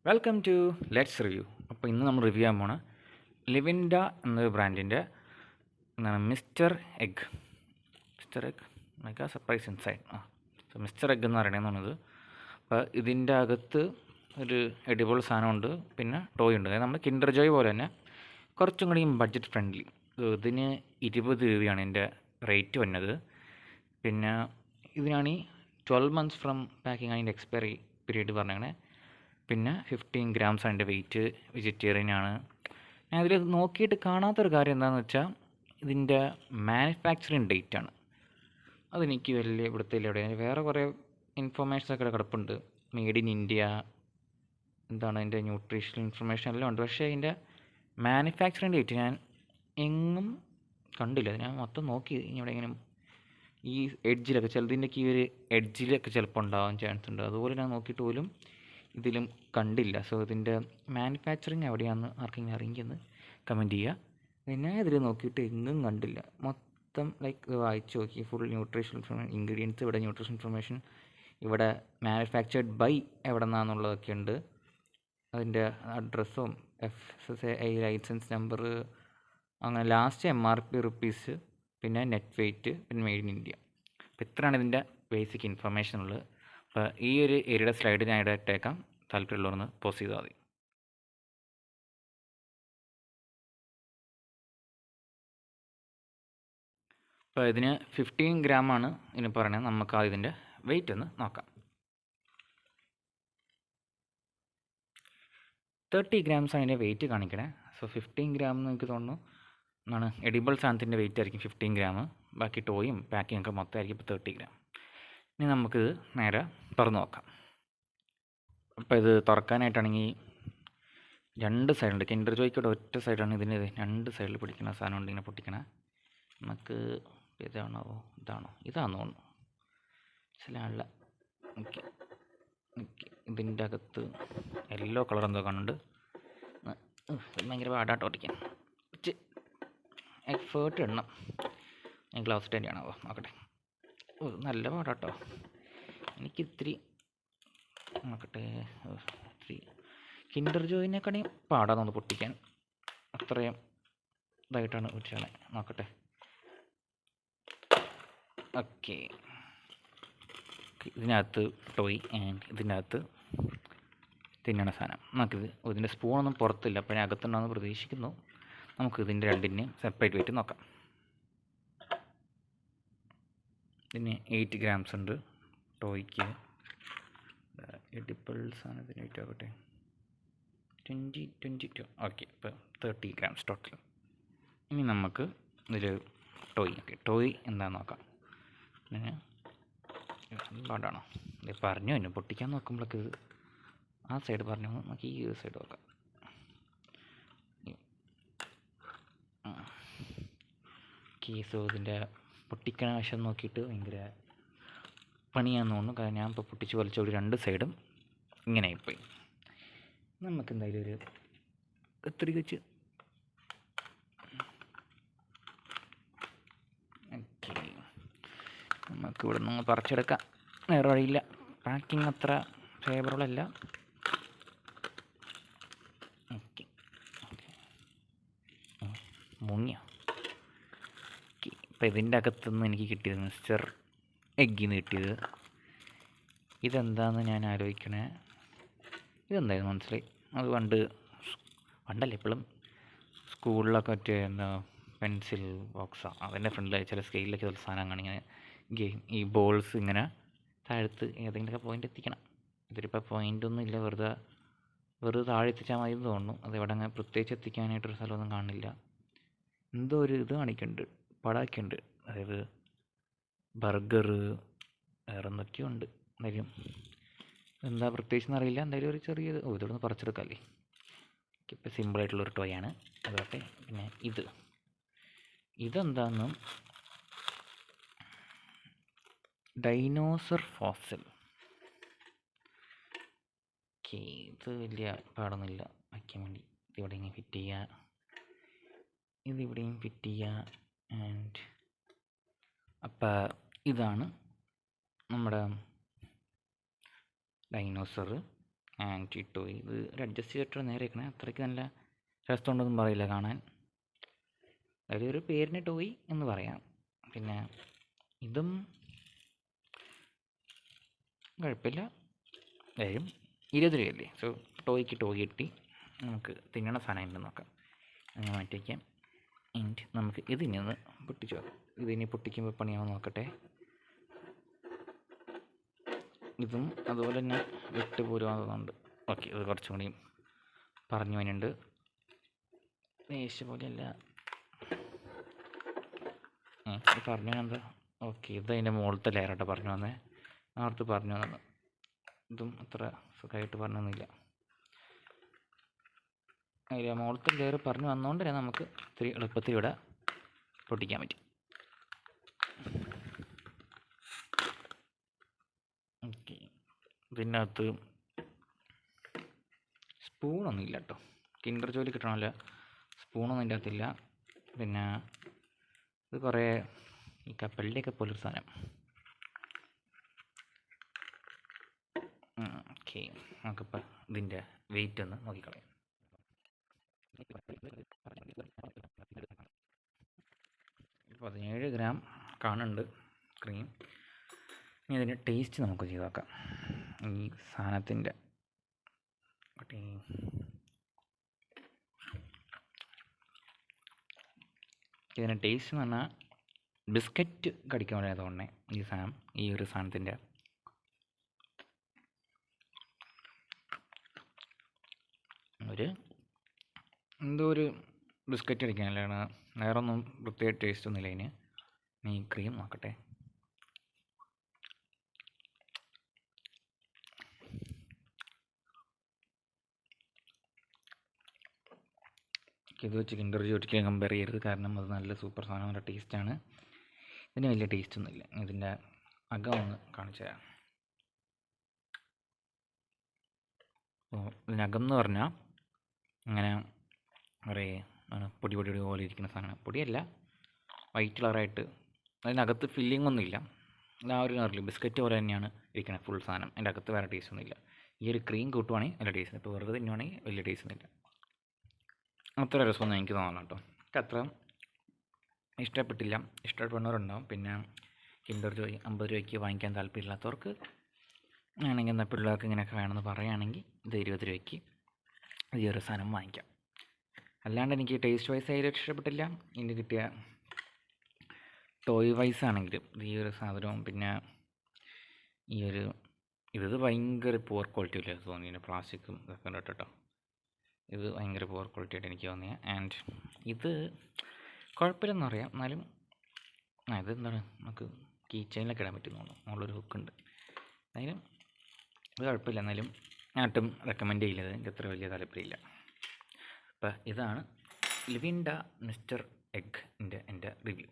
Welcome to let's review. അപ്പോൾ ഇന്ന് നമ്മൾ റിവ്യൂ ചെയ്യാൻ പോണ ലിവിൻഡ എന്നൊരു ബ്രാൻഡിൻ്റെ എന്താണ് mister egg mega surprise inside. So mister egg എന്ന് പറയണത്. അപ്പോൾ ഇതിൻ്റെ അകത്ത് ഒരു എഡിബിൾ സാധനമുണ്ട്, പിന്നെ ടോയ് ഉണ്ട്. അതായത് നമ്മുടെ കിൻഡർ ജോയ് പോലെ തന്നെ കുറച്ചും കൂടി ബഡ്ജറ്റ് ഫ്രണ്ട്ലി. ഇതിന് 20 രൂപയാണ് ഇതിൻ്റെ റേറ്റ് വന്നത്. പിന്നെ ഇതിനാണ് 12 months ഫ്രം പാക്കിംഗ് അതിൻ്റെ എക്സ്പയറി പീരീഡ് പറഞ്ഞങ്ങനെ. പിന്നെ 15 grams അതിൻ്റെ വെയിറ്റ്. വെജിറ്റേറിയൻ ആണ്. ഞാൻ ഇതിൽ നോക്കിയിട്ട് കാണാത്തൊരു കാര്യം എന്താണെന്ന് വെച്ചാൽ ഇതിൻ്റെ മാനുഫാക്ചറിങ് ഡേറ്റ് ആണ്. അതെനിക്ക് വലിയ ഇവിടുത്തെ എവിടെയാണ് വേറെ കുറേ ഇൻഫർമേഷൻസൊക്കെ കിടപ്പുണ്ട്. മെയ്ഡ് ഇൻ ഇന്ത്യ, എന്താണ് അതിൻ്റെ ന്യൂട്രീഷണൽ ഇൻഫർമേഷൻ എല്ലാം ഉണ്ട്. പക്ഷേ അതിൻ്റെ മാനുഫാക്ചറിങ് ഡേറ്റ് ഞാൻ എങ്ങും കണ്ടില്ല. ഞാൻ മൊത്തം നോക്കി ഇവിടെ ഇങ്ങനെ ഈ എഡ്ജിലൊക്കെ ചിലതിൻ്റെയൊക്കെ ഈ ഒരു എഡ്ജിലൊക്കെ ചിലപ്പോൾ ഉണ്ടാവാൻ ചാൻസ് ഉണ്ട്. അതുപോലെ ഞാൻ നോക്കിയിട്ട് പോലും ഇതിലും കണ്ടില്ല. സോ ഇതിൻ്റെ മാനുഫാക്ചറിങ് എവിടെയാണെന്ന് ആർക്കെങ്കിലും അറിയിക്കുമെന്ന് കമൻറ്റ് ചെയ്യുക. പിന്നെ ഇതിൽ നോക്കിയിട്ട് എങ്ങും കണ്ടില്ല. മൊത്തം ലൈക്ക് വായിച്ച് നോക്കി ഫുൾ ന്യൂട്രീഷൻ ഇൻഗ്രീഡിയൻസ്, ഇവിടെ ന്യൂട്രീഷൻ ഇൻഫർമേഷൻ, ഇവിടെ മാനുഫാക്ചർഡ് ബൈ എവിടെ നിന്നാണെന്നുള്ളതൊക്കെ ഉണ്ട്. അതിൻ്റെ അഡ്രസ്സും FSSAI ലൈസൻസ് നമ്പർ, അങ്ങനെ ലാസ്റ്റ് MRP റുപ്പീസ്, പിന്നെ നെറ്റ് വെയിറ്റ്, പിന്നെ മെയ്ഡ് ഇൻ ഇന്ത്യ. അപ്പോൾ ഇത്രയാണ് ഇതിൻ്റെ ബേസിക് ഇൻഫർമേഷൻ ഉള്ളത്. അപ്പോൾ ഈ ഒരു ഏരിയയുടെ സ്ലൈഡ് ഞാൻ ഇവിടെ ഇട്ടേക്കാം. താല്പര്യമുള്ളവരൊന്ന് പോസ്റ്റ് ചെയ്താൽ മതി. അപ്പോൾ ഇതിന് 15 gram ആണ് ഇതിന് പറയുന്നത്. നമുക്ക് ഇതിൻ്റെ വെയിറ്റ് ഒന്ന് നോക്കാം. 30 grams ആണ് ഇതിൻ്റെ വെയിറ്റ് കാണിക്കണേ. സോ 15 gram എന്ന് എനിക്ക് തോന്നുന്നു എന്നാണ് എഡിബിൾ സാധനത്തിൻ്റെ വെയിറ്റ് ആയിരിക്കും 15 gram. ബാക്കി ടോയും പാക്കിംഗ് ഒക്കെ മൊത്തം ആയിരിക്കും ഇപ്പോൾ 30 gram. ഇനി നമുക്കിത് നേരെ തുറന്ന് നോക്കാം. അപ്പോൾ ഇത് തുറക്കാനായിട്ടാണെങ്കിൽ രണ്ട് സൈഡുണ്ട്. കിൻഡർ ജോയ്ക്കൂടെ ഒറ്റ സൈഡാണ്. ഇതിന് രണ്ട് സൈഡിൽ പിടിക്കുന്ന സാധനമുണ്ട്, ഇങ്ങനെ പൊട്ടിക്കണ. നമുക്ക് ഇതാണോ ഇതാണെന്ന് തോന്നുന്നു. ചില ഓക്കെ ഓക്കെ. ഇതിൻ്റെ അകത്ത് യെല്ലോ കളർ എന്തോ കാണുന്നുണ്ട്. ഭയങ്കര പാടാട്ടോ പൊട്ടിക്കാൻ. എഫേർട്ട് ഇടണം. ഞാൻ ഗ്ലൗസ് ഇട്ട് തന്നെയാണോ നോക്കട്ടെ. നല്ല പാടാട്ടോ. എനിക്കിത്തിരി നോക്കട്ടെ. ഇത്തിരി കിൻഡർ ജോയിനെക്കാണെങ്കിൽ പാടാന്ന് പൊട്ടിക്കാൻ. അത്രയും ഇതായിട്ടാണ് വെച്ചാണ്. നോക്കട്ടെ. ഓക്കെ. ഇതിനകത്ത് ടോയ് ആൻഡ് ഇതിനകത്ത് തിന്നണ സാധനം. നമുക്കിത് ഇതിൻ്റെ സ്പൂണൊന്നും പുറത്തില്ല, അപ്പോൾ ഞാൻ അകത്തുണ്ടാകുന്ന പ്രതീക്ഷിക്കുന്നു. നമുക്ക് ഇതിൻ്റെ രണ്ടിൻ്റെയും സെപ്പറേറ്റ് വെയിറ്റ് നോക്കാം. ഇതിന് 8 grams ഉണ്ട് ടോയ്ക്ക്. എഡിബിൾ സാധനത്തിന് വെയിറ്റ് ആകട്ടെ 22. ഓക്കെ, ഇപ്പോൾ 30 grams ടോട്ടൽ. ഇനി നമുക്ക് ഇതിൽ ടോയ് എന്താണെന്ന് നോക്കാം. പിന്നെ പാടാണോ ഇത് പറഞ്ഞു തന്നെ പൊട്ടിക്കാൻ നോക്കുമ്പോഴേക്ക് ഇത് ആ സൈഡ് പറഞ്ഞു. നമുക്ക് ഈ ഒരു സൈഡ് നോക്കാം. സോ ഇതിൻ്റെ പൊട്ടിക്കണ വശം നോക്കിയിട്ട് ഭയങ്കര പണിയാന്ന് തോന്നുന്നു. കാരണം ഞാൻ ഇപ്പോൾ പൊട്ടിച്ച് വലിച്ചോടി രണ്ട് സൈഡും ഇങ്ങനെ ആയിപ്പോയി. നമുക്ക് എന്തായാലും ഒരു കത്രിക വെച്ച് ഓക്കെ നമുക്കിവിടെ നിന്ന് പറിച്ചെടുക്കാം. വേറെ വഴിയില്ല. പാക്കിംഗ് അത്ര ഫേവറബിൾ അല്ല. ഓക്കെ മുങ്ങിയ. ഇപ്പം ഇതിൻ്റെ അകത്തുനിന്ന് എനിക്ക് കിട്ടിയത് മിസ്റ്റർ എഗ്ഗിന്ന് കിട്ടിയത്. ഇതെന്താണെന്ന് ഞാൻ ആലോചിക്കണേ. ഇതെന്തായിരുന്നു മനസ്സിലായി. അത് പണ്ടല്ലേ ഇപ്പോഴും സ്കൂളിലൊക്കെ മറ്റേ എന്താ പെൻസിൽ ബോക്സാ, അതിൻ്റെ ഫ്രണ്ടിലായി ചില സ്കെയിലൊക്കെ ഒരു സാധനം കാണിങ്ങനെ ഗെയിം. ഈ ബോൾസ് ഇങ്ങനെ താഴത്ത് ഏതെങ്കിലുമൊക്കെ പോയിൻ്റ് എത്തിക്കണം. ഇതിലിപ്പോൾ പോയിൻ്റൊന്നും ഇല്ല, വെറുതെ താഴെ എത്തിച്ചാൽ മതി എന്ന് തോന്നുന്നു. അതെവിടെ അങ്ങനെ പ്രത്യേകിച്ച് എത്തിക്കാനായിട്ടൊരു സ്ഥലമൊന്നും കാണില്ല. എന്തോ ഒരു ഇത് കാണിക്കുന്നുണ്ട്, പടാക്കുണ്ട്. അതായത് ബർഗർ, വേറെ എന്തൊക്കെയോ ഉണ്ട്. എന്തായാലും എന്താ പ്രത്യേകിച്ചെന്ന് അറിയില്ല. എന്തായാലും ഒരു ചെറിയത് ഇതൊന്ന് പറിച്ചെടുക്കാമല്ലേ. ഇപ്പോൾ സിമ്പിളായിട്ടുള്ളൊരു ടോയാണ് അതൊക്കെ. പിന്നെ ഇതെന്താണെന്ന് ഡൈനോസർ ഫോസിൽ. ഓക്കെ, ഇത് വലിയ പാടൊന്നുമില്ല വയ്ക്കാൻ വേണ്ടി. ഇതിവിടെ ഇങ്ങനെ ഫിറ്റ് ചെയ്യുക, ഇതിവിടെയും ഫിറ്റ് ചെയ്യുക. ആൻഡ് അപ്പോൾ ഇതാണ് നമ്മുടെ ഡൈനോസർ. ആൻറ്റി ടോയ് ഇത് ഒരു അഡ്ജസ്റ്റ് ചെയ്തിട്ട് നേരെ വെക്കണേ. അത്രയ്ക്ക് നല്ല രസമുണ്ടെന്നും പറയില്ല കാണാൻ. ഒരു പേരിന് ടോയ് എന്ന് പറയാം. പിന്നെ ഇതും കുഴപ്പമില്ല, വരും 20 രൂപയല്ലേ. സോ ടോയ്ക്ക് ടോയ് കിട്ടി. നമുക്ക് തിന്നണ സാധനം ഉണ്ടെന്ന് നോക്കാം. അങ്ങനെ മാറ്റി വയ്ക്കാം. ആൻഡ് നമുക്ക് ഇതിനി ഒന്ന് പൊട്ടിച്ചു നോക്കാം. ഇതിനി പൊട്ടിക്കുമ്പോൾ പണിയാവാൻ നോക്കട്ടെ. ഇതും അതുപോലെ തന്നെ വിട്ട് പോരുവാന്നുണ്ട്. ഓക്കെ, ഇത് കുറച്ചും കൂടി പറഞ്ഞു വരുന്നുണ്ട്. വേശ പോലെയല്ല പറഞ്ഞു എന്താ. ഓക്കെ, ഇത് അതിൻ്റെ മുകളിലത്തെ ലെയറായിട്ട് പറഞ്ഞു വന്നേ. നേരത്തെ പറഞ്ഞു വന്നത് ഇതും അത്ര സുഖമായിട്ട് പറഞ്ഞു തന്നില്ല. അതിൽ മുകളിലത്തെ ലെയർ പറഞ്ഞു വന്നുകൊണ്ട് തന്നെ നമുക്ക് ഇത്തിരി എളുപ്പത്തിൽ ഇവിടെ പൊട്ടിക്കാൻ പറ്റും. ഓക്കെ, ഇതിനകത്ത് സ്പൂണൊന്നും ഇല്ല കേട്ടോ. കിൻഡർ ജോലി കിട്ടണമല്ലോ, സ്പൂണൊന്നും ഇതിൻ്റെ അകത്തില്ല. പിന്നെ ഇത് കുറേ ഈ കപ്പലിൻ്റെയൊക്കെ പോലൊരു സാധനം. ഓക്കെ, നമുക്കിപ്പോൾ ഇതിൻ്റെ വെയിറ്റ് ഒന്ന് നോക്കിക്കളയാം. 17 ഗ്രാം കാണുന്നുണ്ട് ക്രീം. ഇനി ഇതിൻ്റെ ടേസ്റ്റ് നമുക്ക് ചെയ്ത് നോക്കാം. ഈ സാധനത്തിൻ്റെ ഇതിൻ്റെ ടേസ്റ്റ് എന്ന് പറഞ്ഞാൽ ബിസ്ക്കറ്റ് കടിക്കാൻ പോലെ തോന്നണേ. ഈ സാധനം, ഈ ഒരു സാധനത്തിൻ്റെ ഒരു എന്തോ ഒരു ബിസ്ക്കറ്റ് കടിക്കാനല്ലാണ്, വേറെ ഒന്നും പ്രത്യേക ടേസ്റ്റ് ഒന്നുമില്ല ഇതിന്. ഈ ക്രീം നോക്കട്ടെ. ഇത് വെച്ച് കിൻഡർ ജോയ് ഒരിക്കലും കമ്പയർ ചെയ്യരുത്, കാരണം അത് നല്ല സൂപ്പർ സാധനം, നല്ല ടേസ്റ്റാണ്. ഇതിന് വലിയ ടേസ്റ്റ് ഒന്നുമില്ല. ഇതിൻ്റെ അകം ഒന്ന് കാണിച്ചു തരാം. ഇതിനകം എന്ന് പറഞ്ഞാൽ അങ്ങനെ കുറേ പൊടി പൊടി പൊടി പോലെ ഇരിക്കുന്ന സാധനം. പൊടിയല്ല, വൈറ്റ് കളറായിട്ട്. അതിനകത്ത് ഫില്ലിംഗ് ഒന്നുമില്ല. ആ ഒരു കളറിൽ ബിസ്ക്കറ്റ് പോലെ തന്നെയാണ് ഇരിക്കുന്നത് ഫുൾ സാധനം. അതിൻ്റെ അകത്ത് വേറെ ടേസ്റ്റ് ഒന്നുമില്ല. ഈ ഒരു ക്രീം കൂട്ടുവാണെങ്കിൽ നല്ല ടേസ്റ്റ്. ഇപ്പോൾ വെറുതെ തിന്നുവാണെങ്കിൽ വലിയ ടേസ്റ്റ് ഒന്നുമില്ല. അത്ര രസമൊന്നും എനിക്ക് തോന്നണം കേട്ടോ. എനിക്ക് അത്ര ഇഷ്ടപ്പെട്ടില്ല. ഇഷ്ടപ്പെടുന്നവരുണ്ടാവും. പിന്നെ കിൻഡർ ജോയ് 50 രൂപയ്ക്ക് വാങ്ങിക്കാൻ താല്പര്യമില്ലാത്തവർക്ക് ആണെങ്കിൽ എന്നാൽ പിള്ളേർക്ക് ഇങ്ങനെയൊക്കെ വേണമെന്ന് പറയുകയാണെങ്കിൽ ഇത് 20 രൂപയ്ക്ക് ഈ ഒരു സാധനം വാങ്ങിക്കാം. അല്ലാണ്ട് എനിക്ക് ടേസ്റ്റ് വൈസ് ആയിട്ട് ഇഷ്ടപ്പെട്ടില്ല. ഇനി കിട്ടിയ ടോയ് വൈസ് ആണെങ്കിലും ഈ ഒരു സാധനവും പിന്നെ ഈ ഒരു ഇത് ഭയങ്കര പുവർ ക്വാളിറ്റി അല്ലേ തോന്നി. ഇതിൻ്റെ പ്ലാസ്റ്റിക്കും ഇതൊക്കെ ഉണ്ട് കേട്ടോ. ഇത് ഭയങ്കര പുവർ ക്വാളിറ്റി ആയിട്ട് എനിക്ക് തോന്നിയത്. ആൻഡ് ഇത് കുഴപ്പമില്ലെന്ന് പറയാം. എന്നാലും ഇതെന്താണ്, നമുക്ക് കീ ചെയിനിലൊക്കെ ഇടാൻ പറ്റുമെന്ന് തോന്നുന്നു. മുകളിലൊരു ഹുക്കുണ്ട്. എന്നാലും ഇത് കുഴപ്പമില്ല. എന്നാലും ഞാട്ടും റെക്കമെൻഡ് ചെയ്യില്ല. എനിക്ക് അത്ര വലിയ താല്പര്യമില്ല. അപ്പോൾ ഇതാണ് ലിവിൻഡ മിസ്റ്റർ എഗ്ഗിൻ്റെ എൻ്റെ റിവ്യൂ.